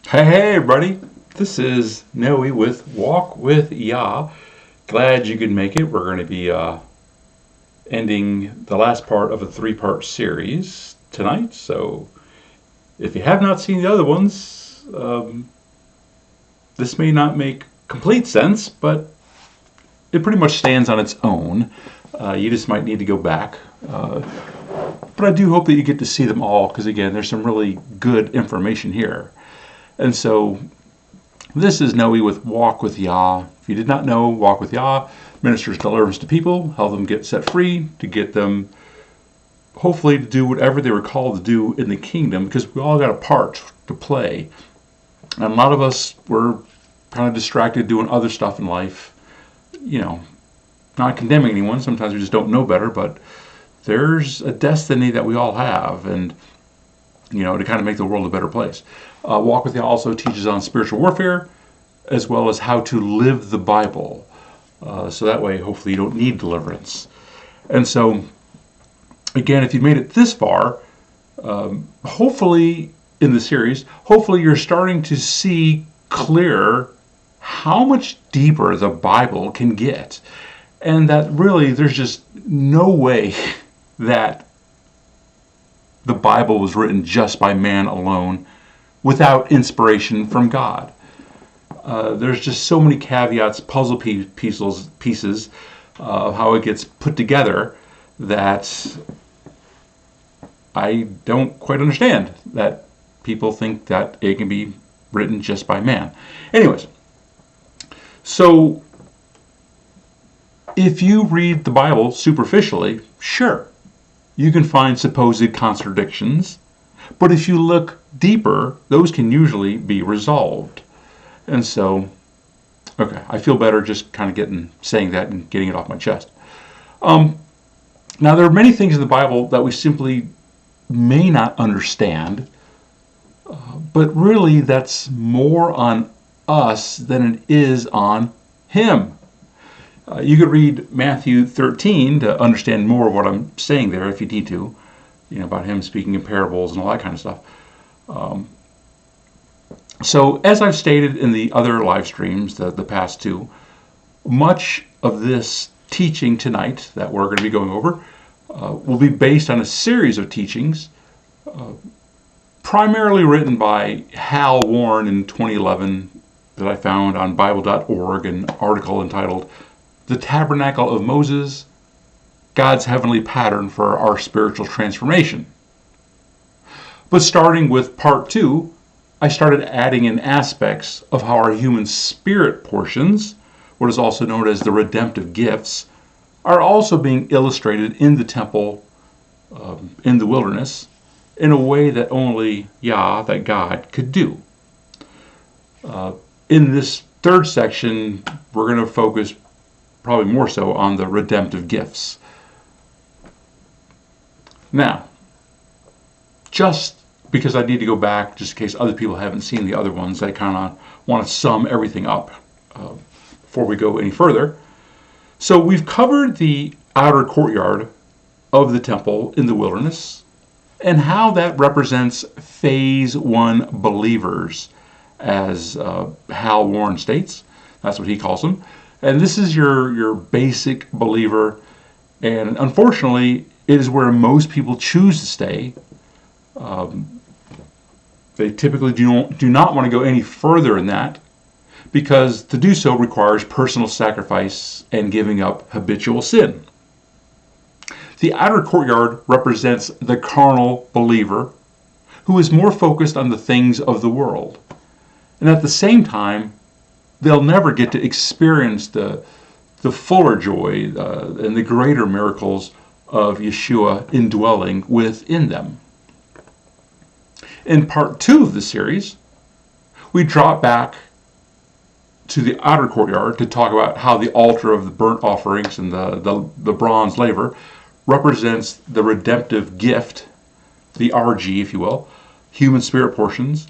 Hey everybody, this is Noe with Walk with Yah. Glad you could make it. We're going to be ending the last part of a three-part series tonight. So if you have not seen the other ones, this may not make complete sense, but it pretty much stands on its own. You just might need to go back. But I do hope that you get to see them all, because again, there's some really good information here. And so this is Noe with Walk with Yah. If you did not know, Walk with Yah ministers deliverance to people, help them get set free, to get them hopefully to do whatever they were called to do in the kingdom, because we all got a part to play. And a lot of us were kind of distracted doing other stuff in life. Not condemning anyone. Sometimes we just don't know better, but there's a destiny that we all have, and to kind of make the world a better place. Walk with Yah also teaches on spiritual warfare, as well as how to live the Bible. So that way, hopefully, you don't need deliverance. And so, again, if you've made it this far, hopefully in the series, hopefully you're starting to see clearer how much deeper the Bible can get. And that really, there's just no way that the Bible was written just by man alone without inspiration from God. There's just so many caveats, puzzle pieces of how it gets put together that I don't quite understand, that people think that it can be written just by man. Anyways, so if you read the Bible superficially, sure, you can find supposed contradictions, but if you look deeper, those can usually be resolved. And so, okay, I feel better just kind of saying that and getting it off my chest. Now, there are many things in the Bible that we simply may not understand, but really that's more on us than it is on Him. You could read Matthew 13 to understand more of what I'm saying there if you need to, about Him speaking in parables and all that kind of stuff. So as I've stated in the other live streams, the past two, much of this teaching tonight that we're going to be going over will be based on a series of teachings primarily written by Hal Warren in 2011 that I found on Bible.org, an article entitled "The Tabernacle of Moses, God's Heavenly Pattern for Our Spiritual Transformation." But starting with part 2, I started adding in aspects of how our human spirit portions, what is also known as the redemptive gifts, are also being illustrated in the temple in the wilderness in a way that only Yah, that God, could do. In this third section, we're going to focus probably more so on the redemptive gifts. Now, just because I need to go back, just in case other people haven't seen the other ones, I kind of want to sum everything up before we go any further. So we've covered the outer courtyard of the temple in the wilderness and how that represents phase 1 believers, as Hal Warren states. That's what he calls them. And this is your basic believer, and unfortunately, it is where most people choose to stay. They typically do not want to go any further in that, because to do so requires personal sacrifice and giving up habitual sin. The outer courtyard represents the carnal believer who is more focused on the things of the world. And at the same time, they'll never get to experience the fuller joy and the greater miracles of Yeshua indwelling within them. In part 2 of the series, we drop back to the outer courtyard to talk about how the altar of the burnt offerings and the bronze laver represents the redemptive gift, the RG, if you will, human spirit portions,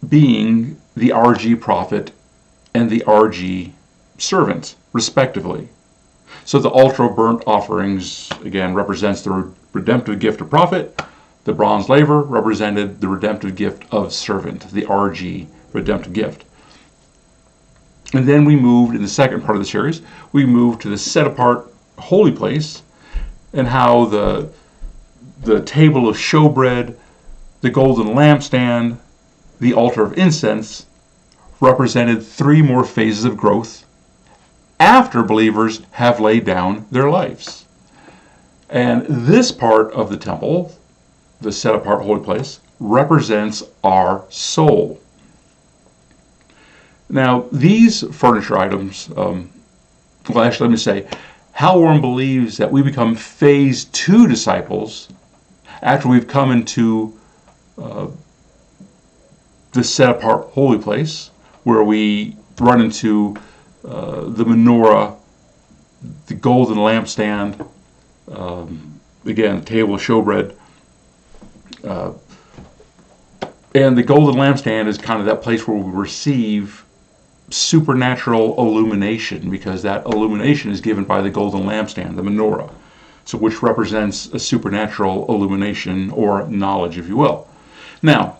being the RG prophet and the RG servant, respectively. So the altar of burnt offerings, again, represents the redemptive gift of prophet. The bronze laver represented the redemptive gift of servant, the RG, redemptive gift. And then we moved, in the second part of the series, we moved to the set-apart holy place, and how the table of showbread, the golden lampstand, the altar of incense represented three more phases of growth after believers have laid down their lives. And this part of the temple, the set-apart holy place, represents our soul. Now, these furniture items, well, actually, let me say, Hal Warren believes that we become phase 2 disciples after we've come into the set-apart holy place, where we run into the menorah, the golden lampstand, again, the table of showbread. And the golden lampstand is kind of that place where we receive supernatural illumination, because that illumination is given by the golden lampstand, the menorah, so which represents a supernatural illumination or knowledge, if you will. Now,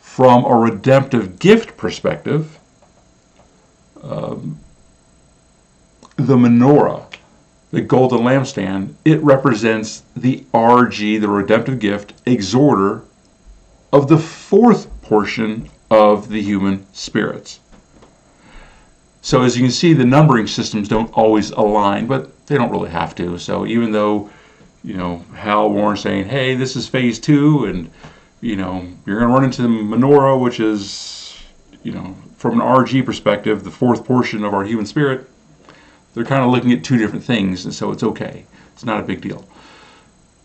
from a redemptive gift perspective, the menorah, the golden lampstand, it represents the RG, the redemptive gift, exhorter of the fourth portion of the human spirits. So as you can see, the numbering systems don't always align, but they don't really have to. So even though, Hal Warren's saying, hey, this is phase 2, and, you're going to run into the menorah, which is, from an RG perspective, the fourth portion of our human spirit, they're kind of looking at two different things, and so it's okay. It's not a big deal.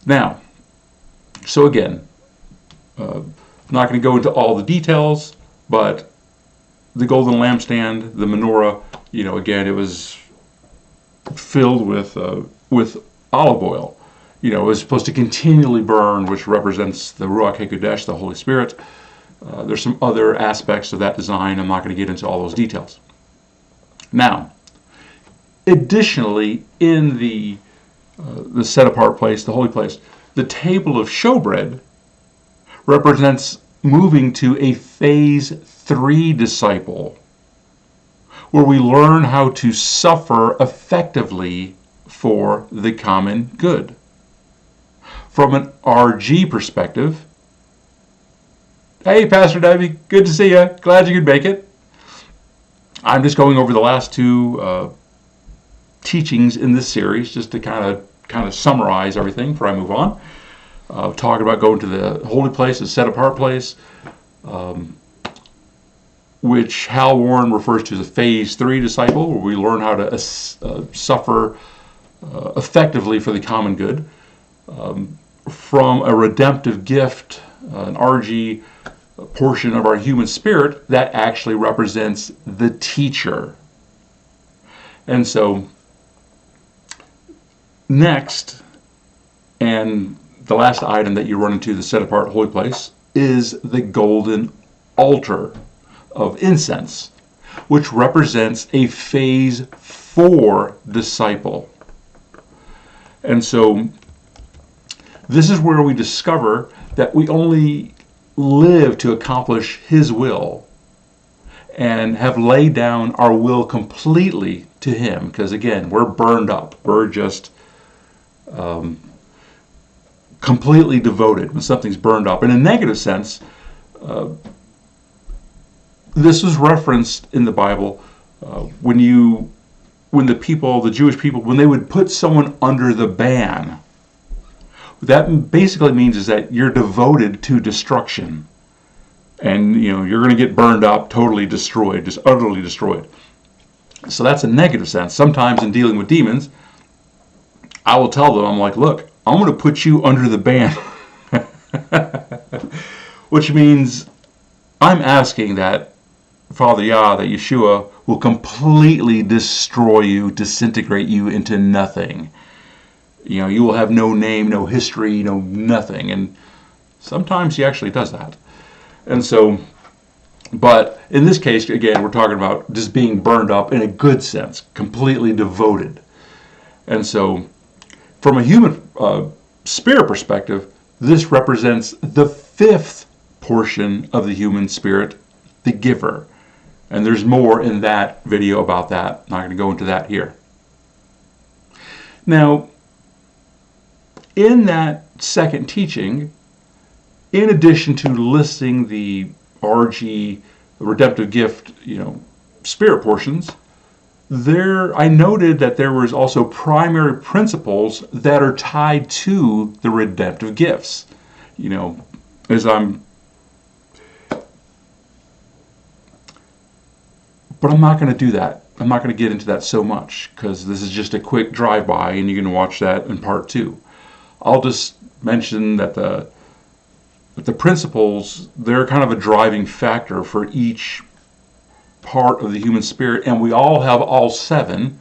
Now, so again, I'm not going to go into all the details, but the golden lampstand, the menorah, again, it was filled with olive oil. It was supposed to continually burn, which represents the Ruach HaKodesh, the Holy Spirit. There's some other aspects of that design. I'm not going to get into all those details. Now, additionally, in the set-apart place, the holy place, the table of showbread represents moving to a phase 3 disciple, where we learn how to suffer effectively for the common good. From an RG perspective, hey, Pastor Debbie, good to see you. Glad you could make it. I'm just going over the last 2 teachings in this series, just to kind of summarize everything before I move on. Talking about going to the holy place, the set-apart place, which Hal Warren refers to as a phase 3 disciple, where we learn how to suffer effectively for the common good. From a redemptive gift, an RG portion of our human spirit, that actually represents the teacher. And so, next, and the last item that you run into the set-apart holy place is the golden altar of incense, which represents a phase 4 disciple. And so this is where we discover that we only live to accomplish His will and have laid down our will completely to Him, because again, we're burned up. We're just completely devoted when something's burned up. In a negative sense, this was referenced in the Bible when the Jewish people, when they would put someone under the ban. That basically means is that you're devoted to destruction, and you're going to get burned up, totally destroyed, just utterly destroyed. So that's a negative sense. Sometimes in dealing with demons, I will tell them, I'm like, look, I'm going to put you under the ban. Which means I'm asking that Father Yah, that Yeshua, will completely destroy you, disintegrate you into nothing. You will have no name, no history, no nothing. And sometimes He actually does that. And so, but in this case, again, we're talking about just being burned up in a good sense, completely devoted. And so, from a human spirit perspective, this represents the 5th portion of the human spirit, the giver. And there's more in that video about that. I'm not going to go into that here. Now, in that second teaching, in addition to listing the RG, the redemptive gift, spirit portions, I noted that there was also primary principles that are tied to the redemptive gifts. But I'm not going to do that. I'm not going to get into that so much because this is just a quick drive-by and you can watch that in part 2. I'll just mention that the principles, they're kind of a driving factor for each part of the human spirit, and we all have all 7.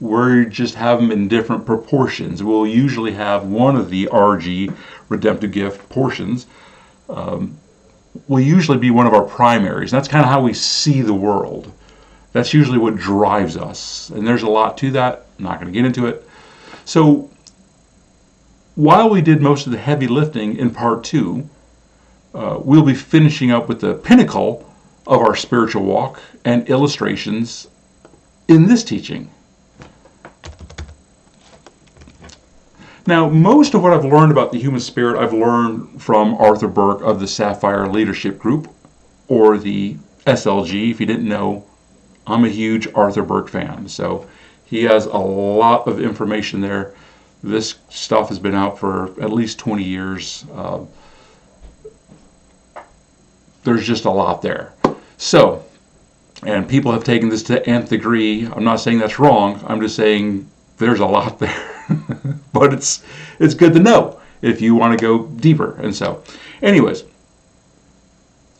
We just have them in different proportions. We'll usually have one of the RG, redemptive gift portions, will usually be one of our primaries. That's kind of how we see the world. That's usually what drives us. And there's a lot to that. I'm not going to get into it. So while we did most of the heavy lifting in part 2, we'll be finishing up with the pinnacle of our spiritual walk and illustrations in this teaching. Now, most of what I've learned about the human spirit, I've learned from Arthur Burke of the Sapphire Leadership Group, or the SLG. If you didn't know, I'm a huge Arthur Burke fan. So he has a lot of information there. This stuff has been out for at least 20 years. There's just a lot there. So, and people have taken this to the nth degree. I'm not saying that's wrong. I'm just saying there's a lot there. But it's good to know if you want to go deeper. And so, anyways,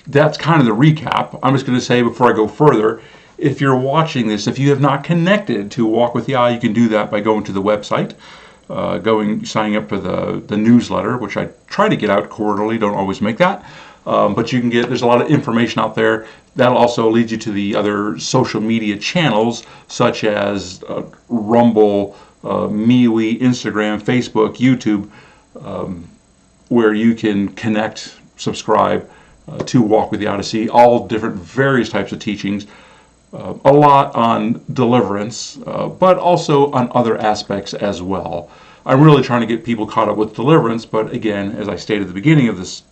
that's kind of the recap. I'm just going to say before I go further, if you're watching this, if you have not connected to Walk with Yah, you can do that by going to the website, signing up for the newsletter, which I try to get out quarterly. Don't always make that. But you can there's a lot of information out there. That'll also lead you to the other social media channels, such as Rumble, MeWe, Instagram, Facebook, YouTube, where you can connect, subscribe to Walk with Yah to see all different various types of teachings. A lot on deliverance, but also on other aspects as well. I'm really trying to get people caught up with deliverance, but again, as I stated at the beginning of this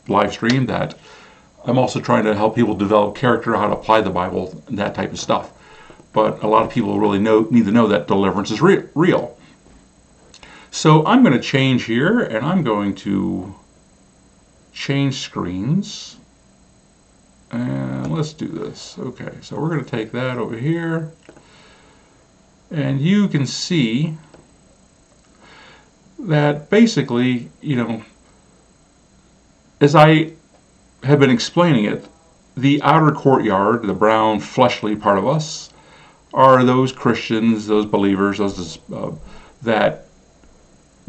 live stream, that I'm also trying to help people develop character, how to apply the Bible, and that type of stuff. But a lot of people really need to know that deliverance is real. So I'm going to change here, and I'm going to change screens. And let's do this. Okay, so we're going to take that over here. And you can see that basically, as I have been explaining it, the outer courtyard, the brown fleshly part of us, are those Christians, those believers, those that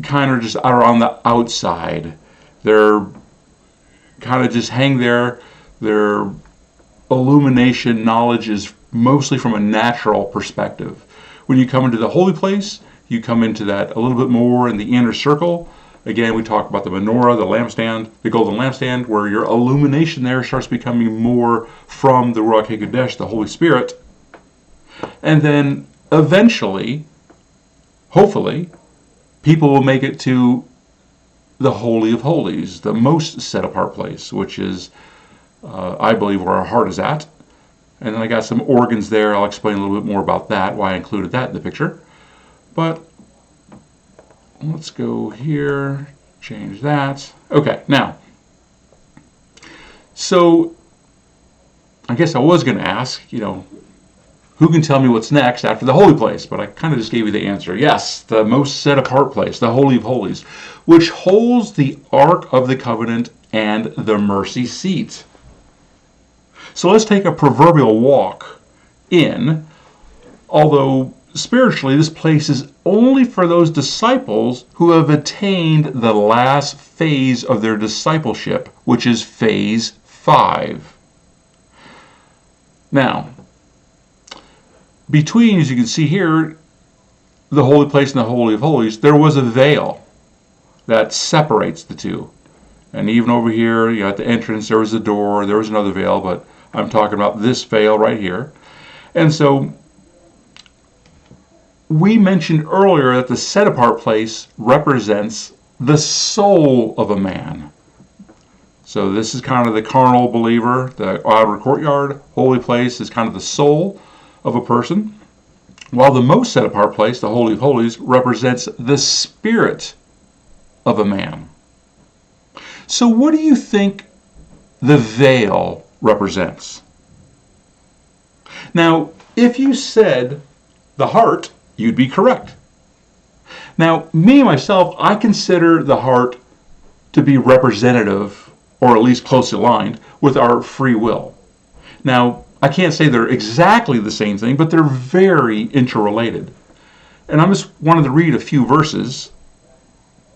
kind of just are on the outside. They're kind of just hang there. Their illumination knowledge is mostly from a natural perspective. When you come into the holy place, you come into that a little bit more in the inner circle. Again, we talk about the menorah, the lampstand, the golden lampstand, where your illumination there starts becoming more from the Ruach HaKodesh, the Holy Spirit. And then eventually, hopefully, people will make it to the Holy of Holies, the most set apart place, which is, I believe, where our heart is at. And then I got some organs there. I'll explain a little bit more about that, why I included that in the picture. But let's go here, change that. Okay, now, so I guess I was going to ask, who can tell me what's next after the holy place? But I kind of just gave you the answer. Yes, the most set apart place, the Holy of Holies, which holds the Ark of the Covenant and the mercy seat. So let's take a proverbial walk in, although spiritually this place is only for those disciples who have attained the last phase of their discipleship, which is phase 5. Now, between, as you can see here, the holy place and the Holy of Holies, there was a veil. that separates the two. And even over here, at the entrance, there was a door, there was another veil, but I'm talking about this veil right here. And so we mentioned earlier that the set-apart place represents the soul of a man. So this is kind of the carnal believer. The outer courtyard, holy place, is kind of the soul of a person. While the most set-apart place, the Holy of Holies, represents the spirit of a man. So what do you think the veil represents? Now, if you said the heart, you'd be correct. Now, me, myself, I consider the heart to be representative, or at least closely aligned, with our free will. Now, I can't say they're exactly the same thing, but they're very interrelated. And I just wanted to read a few verses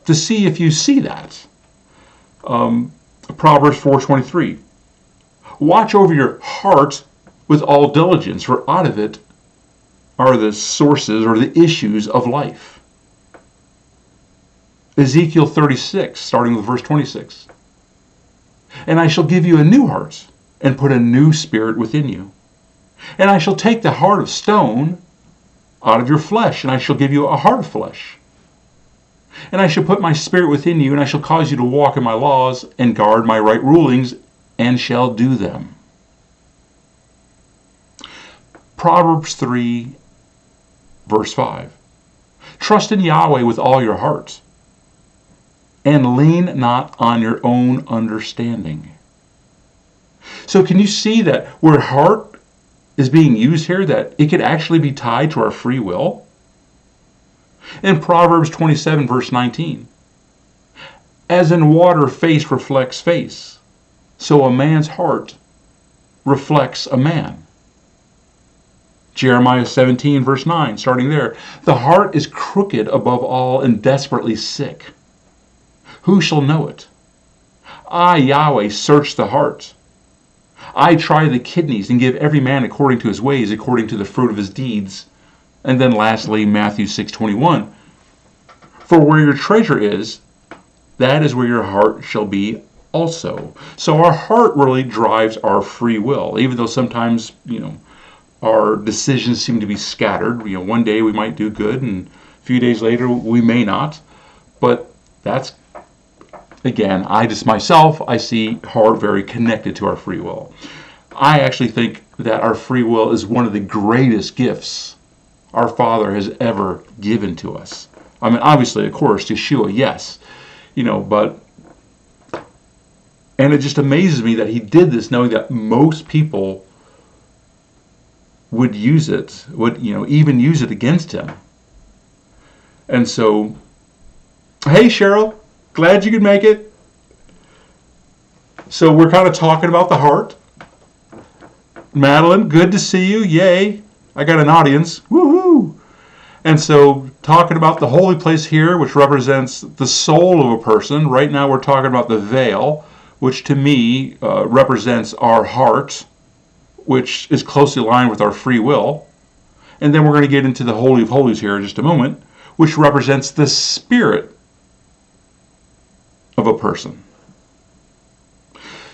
to see if you see that. Proverbs 4:23. Watch over your heart with all diligence, for out of it are the sources or the issues of life. Ezekiel 36, starting with verse 26. And I shall give you a new heart, and put a new spirit within you. And I shall take the heart of stone out of your flesh, and I shall give you a heart of flesh. And I shall put my spirit within you, and I shall cause you to walk in my laws, and guard my right rulings, and shall do them. Proverbs 3, verse 5. Trust in Yahweh with all your heart, and lean not on your own understanding. So can you see that where heart is being used here, that it could actually be tied to our free will? In Proverbs 27, verse 19. As in water face reflects face, so a man's heart reflects a man. Jeremiah 17, verse 9, starting there. The heart is crooked above all and desperately sick. Who shall know it? I, Yahweh, search the heart. I try the kidneys and give every man according to his ways, according to the fruit of his deeds. And then lastly, Matthew 6:21. For where your treasure is, that is where your heart shall be also. So our heart really drives our free will, even though sometimes, our decisions seem to be scattered. One day we might do good, and a few days later we may not. But that's, again, I see heart very connected to our free will. I actually think that our free will is one of the greatest gifts our Father has ever given to us. I mean, obviously, of course, Yeshua, yes, but, and it just amazes me that he did this knowing that most people would use it, even use it against him. And so, hey, Cheryl, glad you could make it. So we're kind of talking about the heart. Madeline, good to see you. Yay. I got an audience. Woohoo. And so talking about the holy place here, which represents the soul of a person. Right now we're talking about the veil, which to me represents our heart, which is closely aligned with our free will. And then we're going to get into the Holy of Holies here in just a moment, which represents the spirit of a person.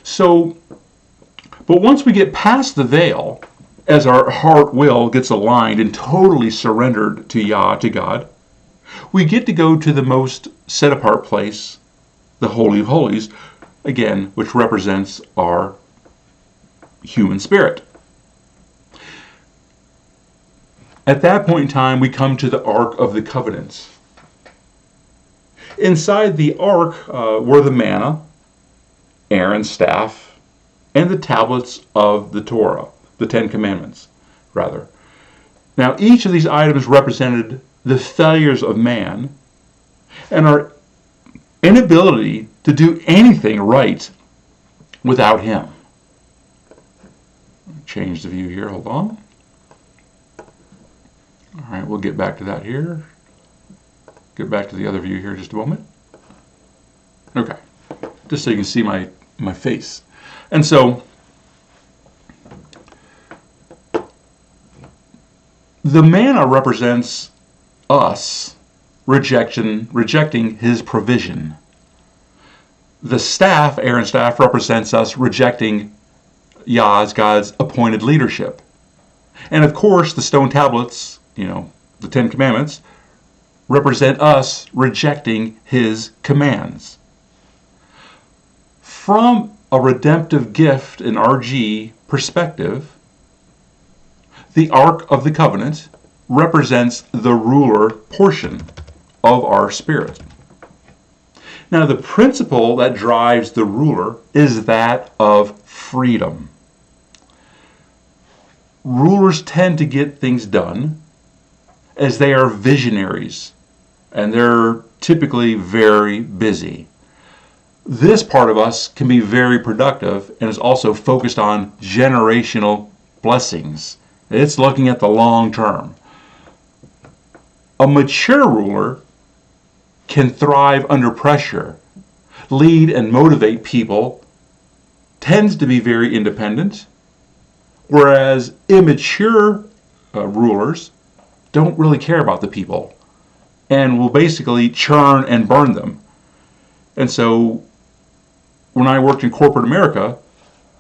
So, but once we get past the veil, as our heart will gets aligned and totally surrendered to Yah, to God, we get to go to the most set apart place, the Holy of Holies, again, which represents our human spirit. At that point in time, we come to the Ark of the Covenants. Inside the Ark were the manna, Aaron's staff, and the tablets of the Torah, the Ten Commandments, rather. Now, each of these items represented the failures of man and our inability to do anything right without him. Change the view here, hold on. All right, we'll get back to that here. Get back to the other view here in just a moment. Okay, just so you can see my face. And so, the manna represents us rejecting his provision. The staff, Aaron's staff, represents us rejecting Yah as God's appointed leadership. And of course, the stone tablets, the Ten Commandments, represent us rejecting his commands. From a redemptive gift in RG perspective, the Ark of the Covenant represents the ruler portion of our spirit. Now, the principle that drives the ruler is that of freedom. Rulers tend to get things done as they are visionaries, and they're typically very busy. This part of us can be very productive and is also focused on generational blessings. It's looking at the long term. A mature ruler can thrive under pressure, lead and motivate people, tends to be very independent, whereas immature rulers don't really care about the people and will basically churn and burn them. And so when I worked in corporate America,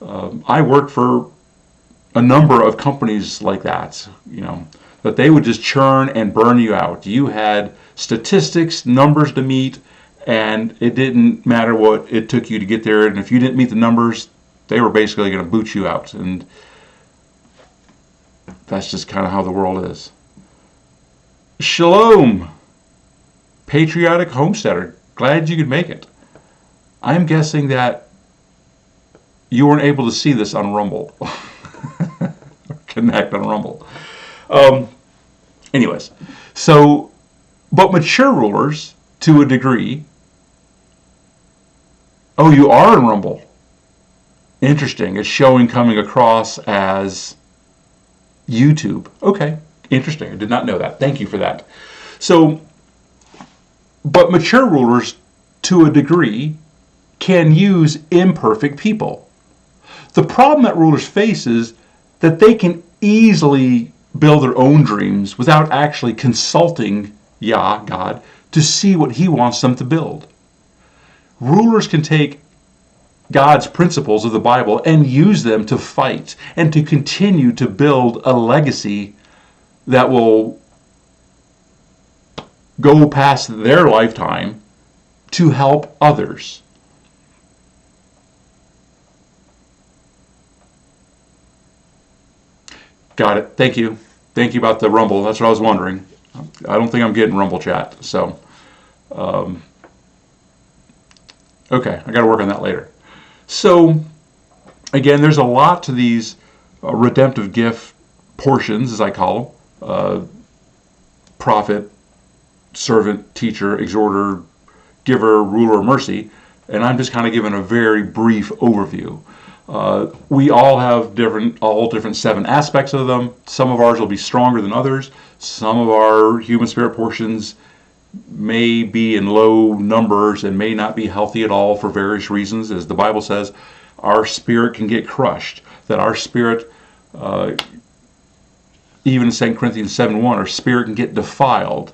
I worked for a number of companies like that, that they would just churn and burn you out. You had statistics, numbers to meet, and it didn't matter what it took you to get there. And if you didn't meet the numbers, they were basically going to boot you out. And that's just kind of how the world is. Shalom, patriotic homesteader. Glad you could make it. I'm guessing that you weren't able to see this on Rumble. Connect on Rumble. Anyways, but mature rulers, to a degree. Oh, you are in Rumble. Interesting. It's showing coming across as YouTube. Okay, interesting. I did not know that. Thank you for that. But mature rulers, to a degree, can use imperfect people. The problem that rulers face is that they can easily build their own dreams without actually consulting Yah, God, to see what he wants them to build. Rulers can take God's principles of the Bible and use them to fight and to continue to build a legacy that will go past their lifetime to help others. Got it. Thank you. Thank you about the Rumble. That's what I was wondering. I don't think I'm getting Rumble chat. So, okay, I got to work on that later. So, again, there's a lot to these redemptive gift portions, as I call them. Prophet, servant, teacher, exhorter, giver, ruler, mercy. And I'm just kind of giving a very brief overview. We all have different 7 aspects of them. Some of ours will be stronger than others. Some of our human spirit portions may be in low numbers and may not be healthy at all for various reasons. As the Bible says, our spirit can get crushed. That our spirit, even in 2 Corinthians 7:1, our spirit can get defiled.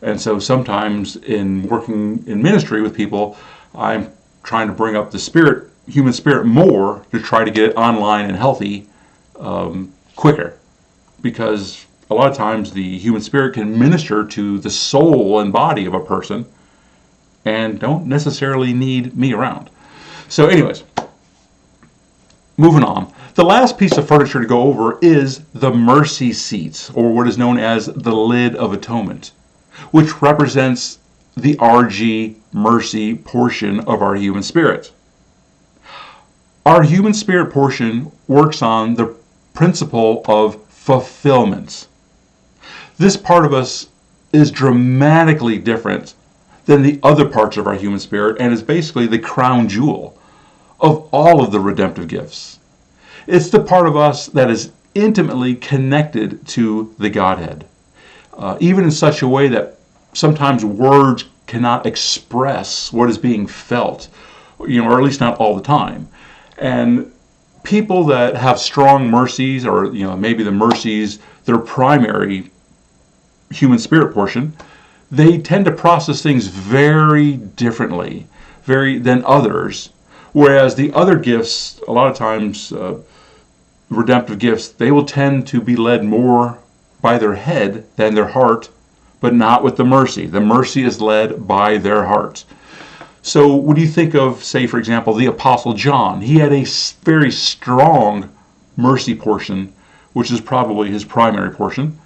And so sometimes in working in ministry with people, I'm trying to bring up the human spirit more to try to get it online and healthy quicker, because a lot of times the human spirit can minister to the soul and body of a person and don't necessarily need me around. So anyways, moving on. The last piece of furniture to go over is the mercy seat, or what is known as the lid of atonement, which represents the RG mercy portion of our human spirit. Our human spirit portion works on the principle of fulfillment. This part of us is dramatically different than the other parts of our human spirit and is basically the crown jewel of all of the redemptive gifts. It's the part of us that is intimately connected to the Godhead, even in such a way that sometimes words cannot express what is being felt, or at least not all the time. And people that have strong mercies, or maybe the mercies, their primary human spirit portion, they tend to process things very differently, than others. Whereas the other gifts, a lot of times, redemptive gifts, they will tend to be led more by their head than their heart, but not with the mercy. The mercy is led by their heart. So when you think of, say, for example, the Apostle John, he had a very strong mercy portion, which is probably his primary portion.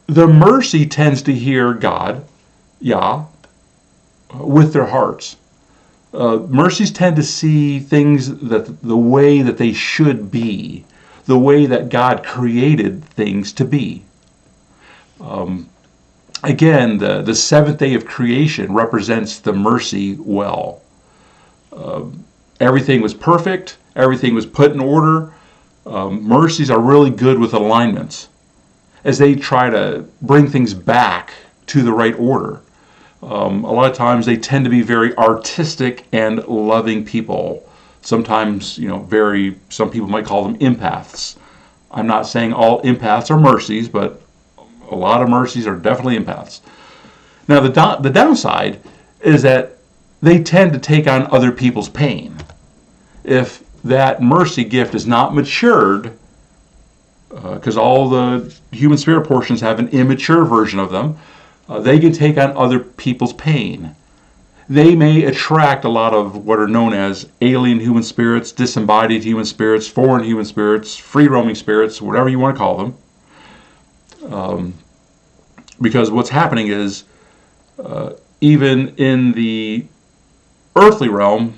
The mercy tends to hear God, Yah, with their hearts. Mercies tend to see things that the way that they should be, the way that God created things to be. Again, the seventh day of creation represents the mercy well. Everything was perfect. Everything was put in order. Mercies are really good with alignments as they try to bring things back to the right order. A lot of times they tend to be very artistic and loving people. Sometimes, some people might call them empaths. I'm not saying all empaths are mercies, but a lot of mercies are definitely empaths. Now, the downside is that they tend to take on other people's pain. If that mercy gift is not matured, because all the human spirit portions have an immature version of them, they can take on other people's pain. They may attract a lot of what are known as alien human spirits, disembodied human spirits, foreign human spirits, free-roaming spirits, whatever you want to call them. Because what's happening is, even in the earthly realm,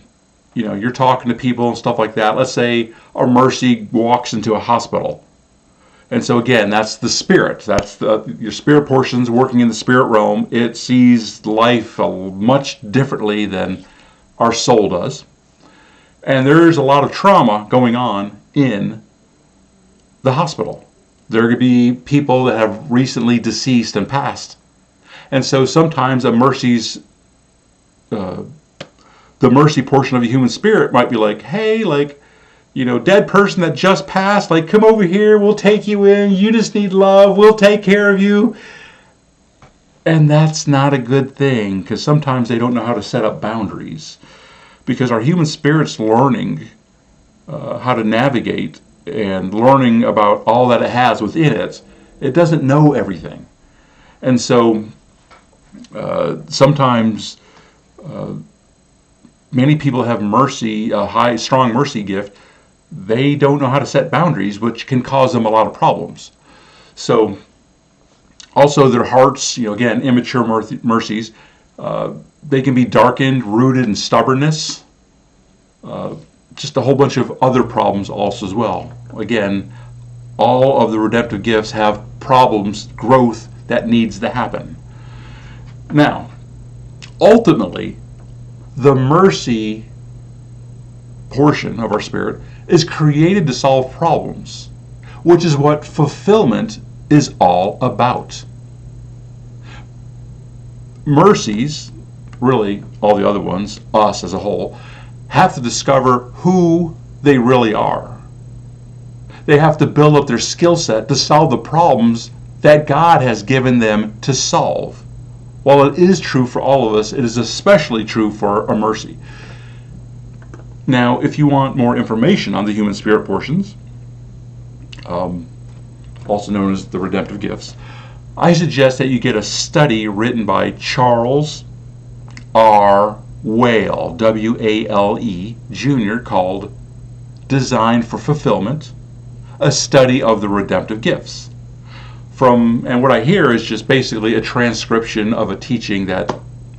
you're talking to people and stuff like that. Let's say a mercy walks into a hospital. And so again, that's the spirit. That's your spirit portions working in the spirit realm. It sees life much differently than our soul does. And there's a lot of trauma going on in the hospital. There could be people that have recently deceased and passed. And so sometimes the mercy portion of a human spirit might be like, hey, dead person that just passed, come over here, we'll take you in, you just need love, we'll take care of you. And that's not a good thing, because sometimes they don't know how to set up boundaries. Because our human spirit's learning how to navigate and learning about all that it has within it. It doesn't know everything. And so sometimes many people have mercy, a strong mercy gift. They don't know how to set boundaries, which can cause them a lot of problems. So also their hearts, again, immature mercies, they can be darkened, rooted in stubbornness, just a whole bunch of other problems also as well. Again, all of the redemptive gifts have problems, growth that needs to happen. Now, ultimately, the mercy portion of our spirit is created to solve problems, which is what fulfillment is all about. Mercies, really all the other ones, us as a whole, have to discover who they really are. They have to build up their skill set to solve the problems that God has given them to solve. While it is true for all of us, it is especially true for a mercy. Now, if you want more information on the human spirit portions, also known as the redemptive gifts, I suggest that you get a study written by Charles R. Whale, W-A-L-E, Jr., called Designed for Fulfillment, a study of the redemptive gifts. And what I hear is just basically a transcription of a teaching that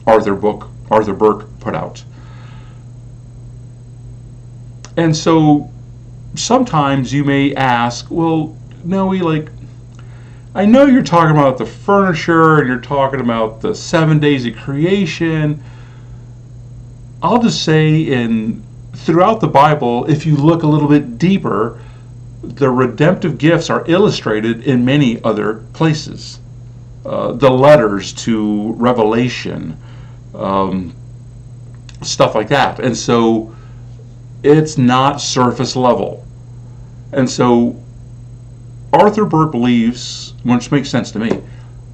Arthur Burke put out. And so sometimes you may ask, well, Noe, I know you're talking about the furniture and you're talking about the 7 days of creation. I'll just say throughout the Bible, if you look a little bit deeper, the redemptive gifts are illustrated in many other places. The letters to Revelation, stuff like that. And so it's not surface level. And so Arthur Burke believes, which makes sense to me,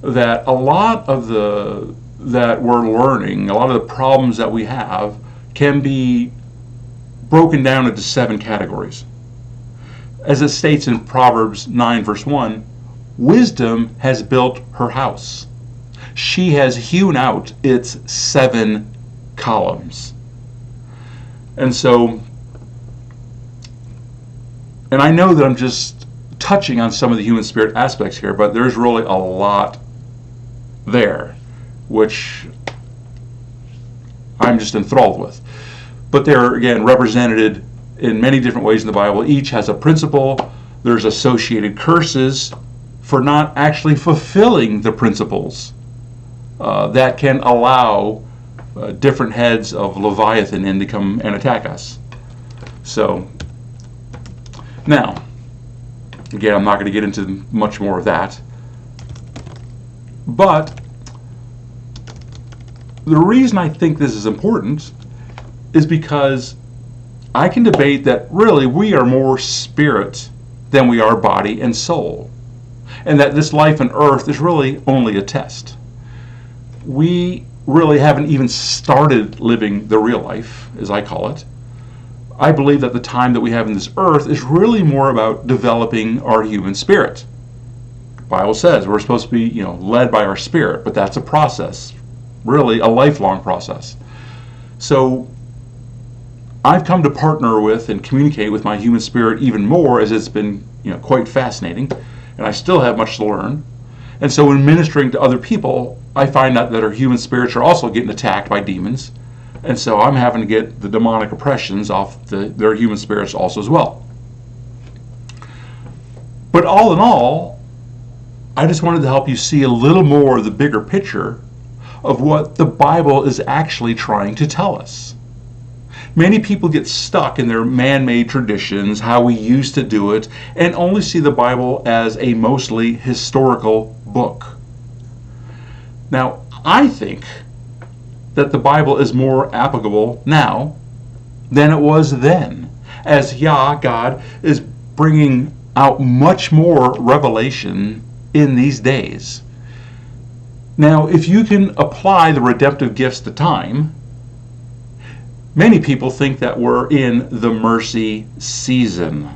that a lot of that we're learning, a lot of the problems that we have, can be broken down into 7 categories. As it states in Proverbs 9 verse 1, wisdom has built her house. She has hewn out its 7 columns. And so, and I know that I'm just touching on some of the human spirit aspects here, but there's really a lot there, which I'm just enthralled with. But they're, again, represented in many different ways in the Bible. Each has a principle. There's associated curses for not actually fulfilling the principles that can allow different heads of Leviathan in to come and attack us. So, now, again, I'm not going to get into much more of that. But the reason I think this is important is because I can debate that really we are more spirit than we are body and soul, and that this life on earth is really only a test. We really haven't even started living the real life, as I call it. I believe that the time that we have in this earth is really more about developing our human spirit. The Bible says we're supposed to be, led by our spirit, but that's a process, really a lifelong process. So I've come to partner with and communicate with my human spirit even more, as it's been, quite fascinating, and I still have much to learn. And so in ministering to other people, I find out that our human spirits are also getting attacked by demons. And so I'm having to get the demonic oppressions off their human spirits also as well. But all in all, I just wanted to help you see a little more of the bigger picture of what the Bible is actually trying to tell us. Many people get stuck in their man-made traditions, how we used to do it, and only see the Bible as a mostly historical book. Now, I think that the Bible is more applicable now than it was then, as Yah, God, is bringing out much more revelation in these days. Now, if you can apply the redemptive gifts to time, many people think that we're in the mercy season.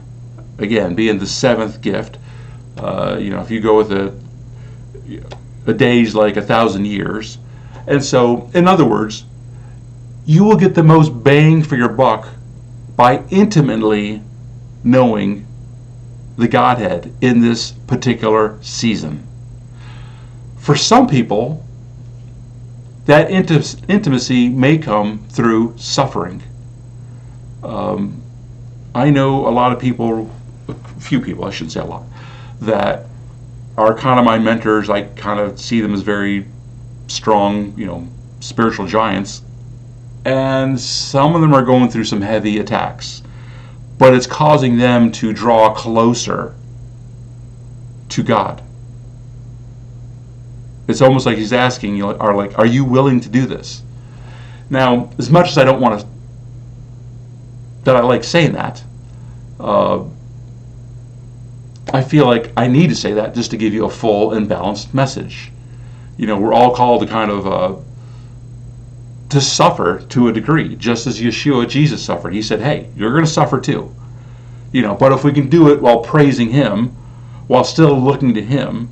Again, being the 7th gift, if you go with a day's like 1,000 years. And so, in other words, you will get the most bang for your buck by intimately knowing the Godhead in this particular season. For some people, that intimacy may come through suffering. I know a lot of people, a few people, I shouldn't say a lot, that are kind of my mentors. I kind of see them as very strong, spiritual giants. And some of them are going through some heavy attacks. But it's causing them to draw closer to God. It's almost like he's asking you, are you willing to do this? Now, as much as I don't want to, that I like saying that, I feel like I need to say that just to give you a full and balanced message. We're all called to kind of to suffer to a degree, just as Jesus suffered. He said, hey, you're going to suffer too. But if we can do it while praising him, while still looking to him,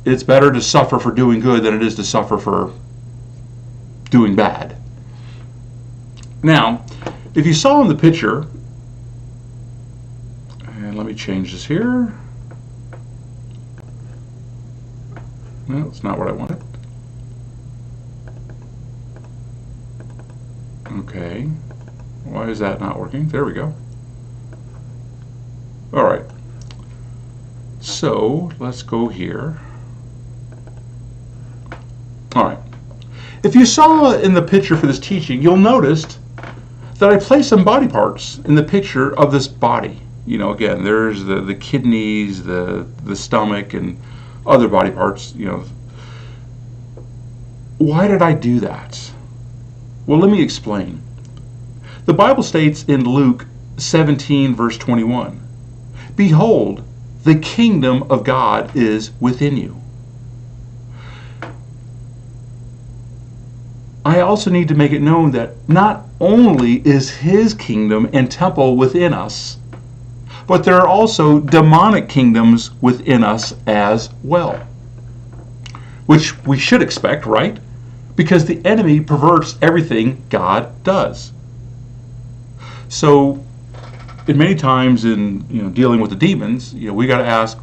it's better to suffer for doing good than it is to suffer for doing bad. Now, if you saw in the picture, and let me change this here. No, it's not what I wanted. Okay. Why is that not working? There we go. All right. So let's go here. All right. If you saw in the picture for this teaching, you'll notice that I placed some body parts in the picture of this body. Again, there's the kidneys, the stomach, and other body parts. Why did I do that? Well, let me explain. The Bible states in Luke 17, verse 21, "Behold, the kingdom of God is within you." I also need to make it known that not only is his kingdom and temple within us, but there are also demonic kingdoms within us as well. Which we should expect, right? Because the enemy perverts everything God does. So, in many times in dealing with the demons, we got to ask,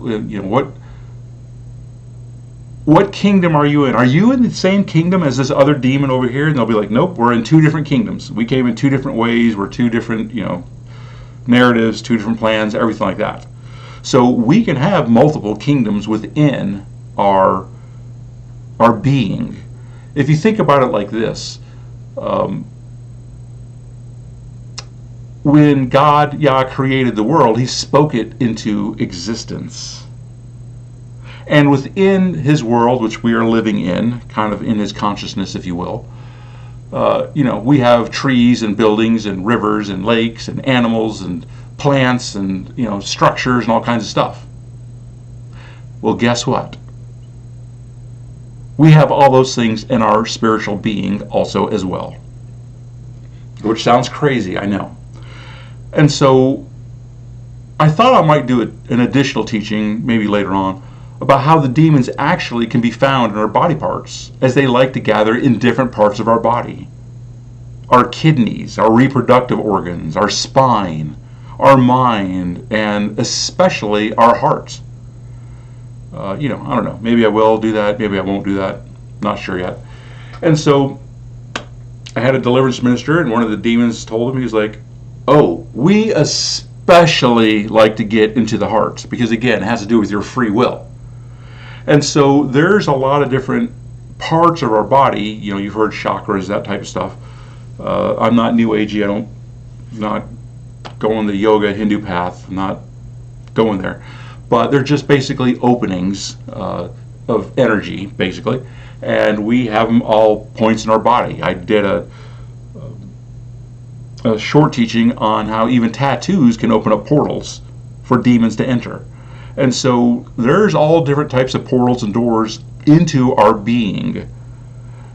what kingdom are you in? Are you in the same kingdom as this other demon over here? And they'll be like, nope, we're in two different kingdoms. We came in two different ways. We're two different, narratives, two different plans, everything like that. So we can have multiple kingdoms within our being. If you think about it like this, when God, Yah, created the world, he spoke it into existence. And within his world, which we are living in, kind of in his consciousness, if you will, we have trees and buildings and rivers and lakes and animals and plants and structures and all kinds of stuff. Well, guess what? We have all those things in our spiritual being also as well. Which sounds crazy, I know. And so I thought I might do an additional teaching, maybe later on, about how the demons actually can be found in our body parts, as they like to gather in different parts of our body. Our kidneys, our reproductive organs, our spine, our mind, and especially our heart. I don't know. Maybe I will do that. Maybe I won't do that. Not sure yet. And so I had a deliverance minister, and one of the demons told him, he was like, oh, we especially like to get into the heart, because again, it has to do with your free will. And so there's a lot of different parts of our body. You've heard chakras, that type of stuff. I'm not New Agey. I'm not going the yoga Hindu path. I'm not going there. But they're just basically openings of energy, basically. And we have them all points in our body. I did a short teaching on how even tattoos can open up portals for demons to enter. And so there's all different types of portals and doors into our being.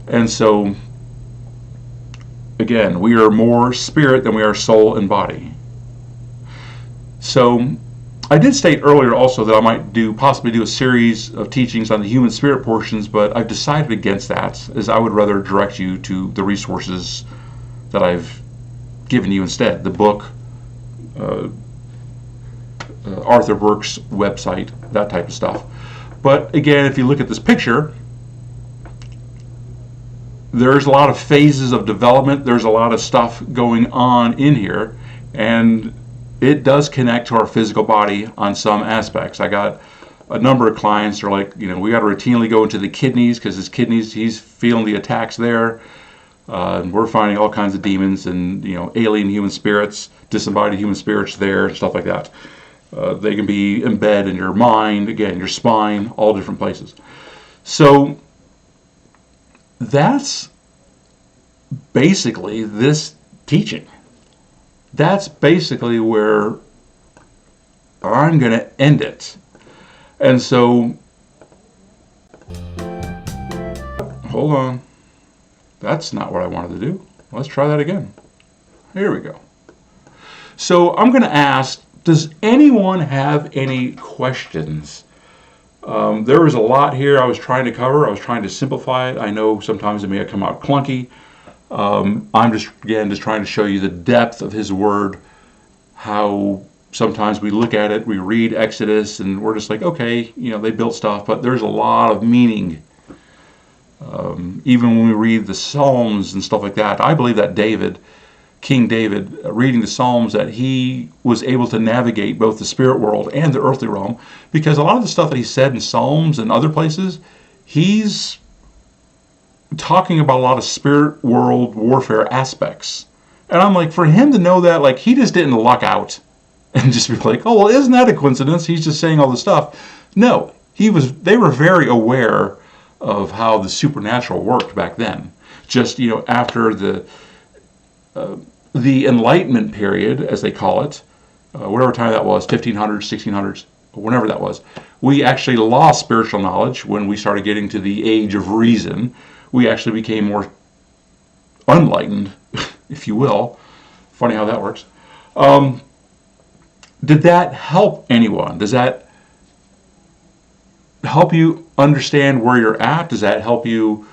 And so, again, we are more spirit than we are soul and body. So I did state earlier also that I might possibly do a series of teachings on the human spirit portions, but I've decided against that, as I would rather direct you to the resources that I've given you instead. The book, Arthur Burke's website, that type of stuff. But again, if you look at this picture, there's a lot of phases of development. There's a lot of stuff going on in here, and it does connect to our physical body on some aspects. I got a number of clients that are like, we got to routinely go into the kidneys, because his kidneys, he's feeling the attacks there. And we're finding all kinds of demons and alien human spirits, disembodied human spirits there, and stuff like that. They can be embedded in your mind, again, your spine, all different places. So that's basically this teaching. That's basically where I'm going to end it. And so, hold on. That's not what I wanted to do. Let's try that again. Here we go. So I'm going to ask, does anyone have any questions? There was a lot here I was trying to cover. I was trying to simplify it. I know sometimes it may have come out clunky. I'm just trying to show you the depth of his word, how sometimes we look at it, we read Exodus, and we're just like, okay, they built stuff, but there's a lot of meaning. Even when we read the Psalms and stuff like that, I believe that King David, reading the Psalms, that he was able to navigate both the spirit world and the earthly realm, because a lot of the stuff that he said in Psalms and other places, he's talking about a lot of spirit world warfare aspects. And I'm like, for him to know that, like, he just didn't luck out and just be like, oh, well, isn't that a coincidence? He's just saying all this stuff. No, they were very aware of how the supernatural worked back then. Just, after the Enlightenment period, as they call it, whatever time that was, 1500s, 1600s, whenever that was, we actually lost spiritual knowledge when we started getting to the age of reason. We actually became more unlightened, if you will. Funny how that works. Did that help anyone? Does that help you understand where you're at? Does that help you?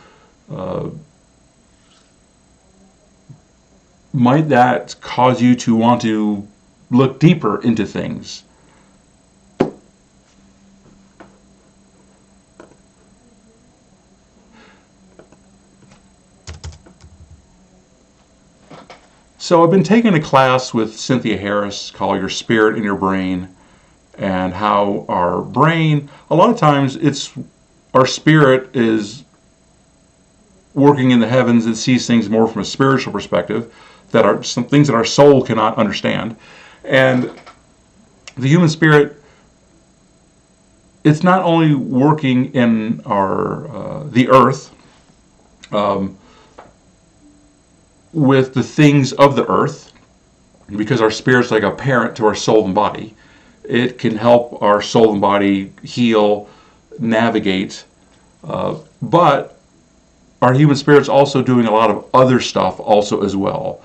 Might that cause you to want to look deeper into things? So I've been taking a class with Cynthia Harris called Your Spirit and Your Brain, and how our brain, a lot of times our spirit is working in the heavens and sees things more from a spiritual perspective, that are some things that our soul cannot understand. And the human spirit, it's not only working in the earth, with the things of the earth, because our spirit's like a parent to our soul and body. It can help our soul and body heal, navigate, but our human spirit's also doing a lot of other stuff also as well.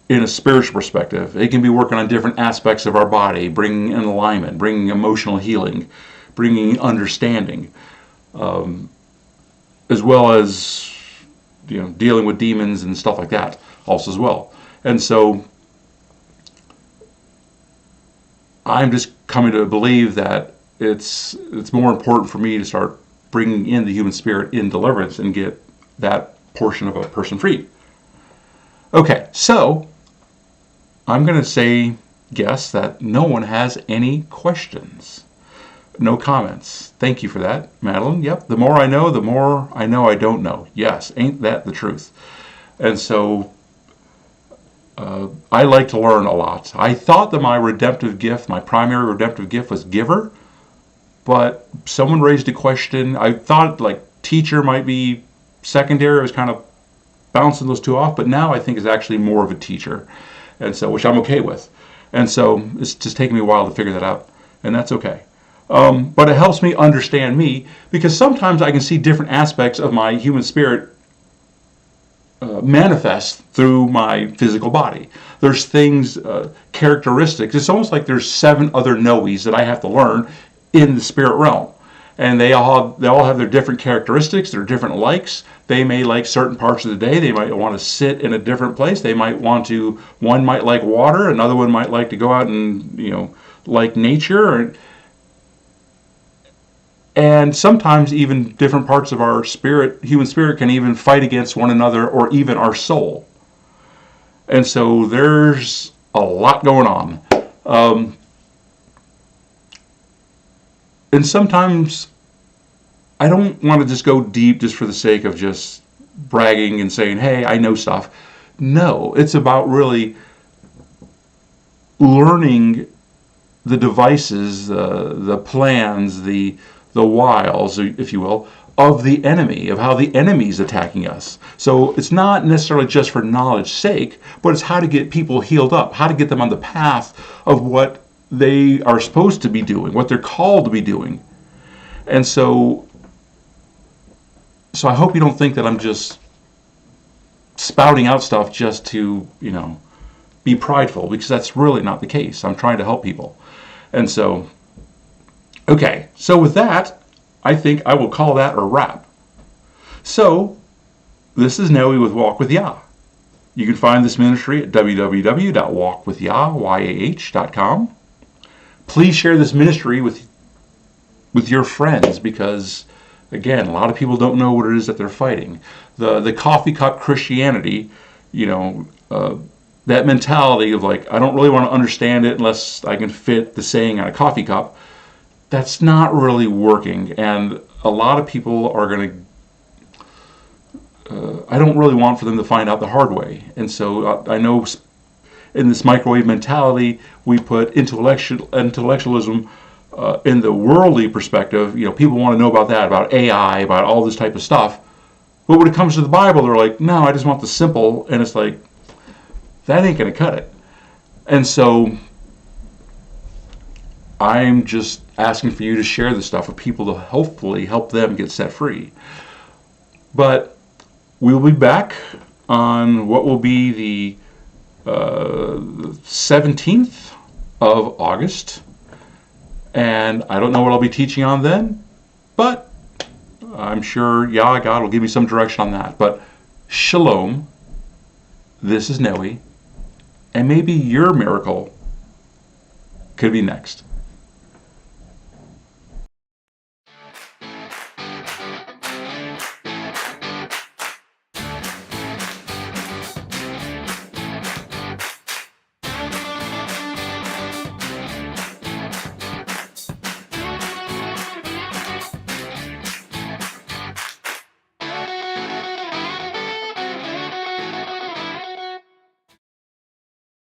In a spiritual perspective, it can be working on different aspects of our body, bringing in alignment, bringing emotional healing, bringing understanding, as well as dealing with demons and stuff like that also as well. And so I'm just coming to believe that it's more important for me to start bringing in the human spirit in deliverance and get that portion of a person free. Okay, so I'm going to guess that no one has any questions. No comments. Thank you for that, Madeline. Yep, the more I know I don't know. Yes, ain't that the truth? And so I like to learn a lot. I thought that my primary redemptive gift was giver, but someone raised a question. I thought like teacher might be secondary. I was kind of bouncing those two off, but now I think it's actually more of a teacher, and so which I'm okay with. And so it's just taking me a while to figure that out, and that's okay. But it helps me understand me, because sometimes I can see different aspects of my human spirit manifest through my physical body. There's things, characteristics. It's almost like there's 7 other Noes that I have to learn in the spirit realm, and they all have their different characteristics, their different likes. They may like certain parts of the day. They might want to sit in a different place. They might one might like water, another one might like to go out and like nature. And sometimes even different parts of our human spirit can even fight against one another, or even our soul. And so there's a lot going on. And sometimes I don't want to just go deep just for the sake of just bragging and saying, hey, I know stuff. No, it's about really learning the devices, the plans, the wiles, if you will, of the enemy, of how the enemy's attacking us. So it's not necessarily just for knowledge's sake, but it's how to get people healed up, how to get them on the path of what they are supposed to be doing, what they're called to be doing. And so I hope you don't think that I'm just spouting out stuff just to, be prideful, because that's really not the case. I'm trying to help people. And so, okay, so with that, I think I will call that a wrap. So, this is Noe with Walk with Yah. You can find this ministry at www.walkwithyah.com. Please share this ministry with your friends, because, again, a lot of people don't know what it is that they're fighting. The coffee cup Christianity, that mentality of like, I don't really want to understand it unless I can fit the saying on a coffee cup. That's not really working, and a lot of people are going to, I don't really want for them to find out the hard way. And so I know in this microwave mentality, we put intellectualism in the worldly perspective. People want to know about that, about AI, about all this type of stuff. But when it comes to the Bible, they're like, no, I just want the simple, and it's like, that ain't going to cut it. And so I'm just asking for you to share this stuff with people to hopefully help them get set free. But we'll be back on what will be the 17th of August. And I don't know what I'll be teaching on then, but I'm sure Yah, God, will give me some direction on that. But shalom, this is Noe, and maybe your miracle could be next.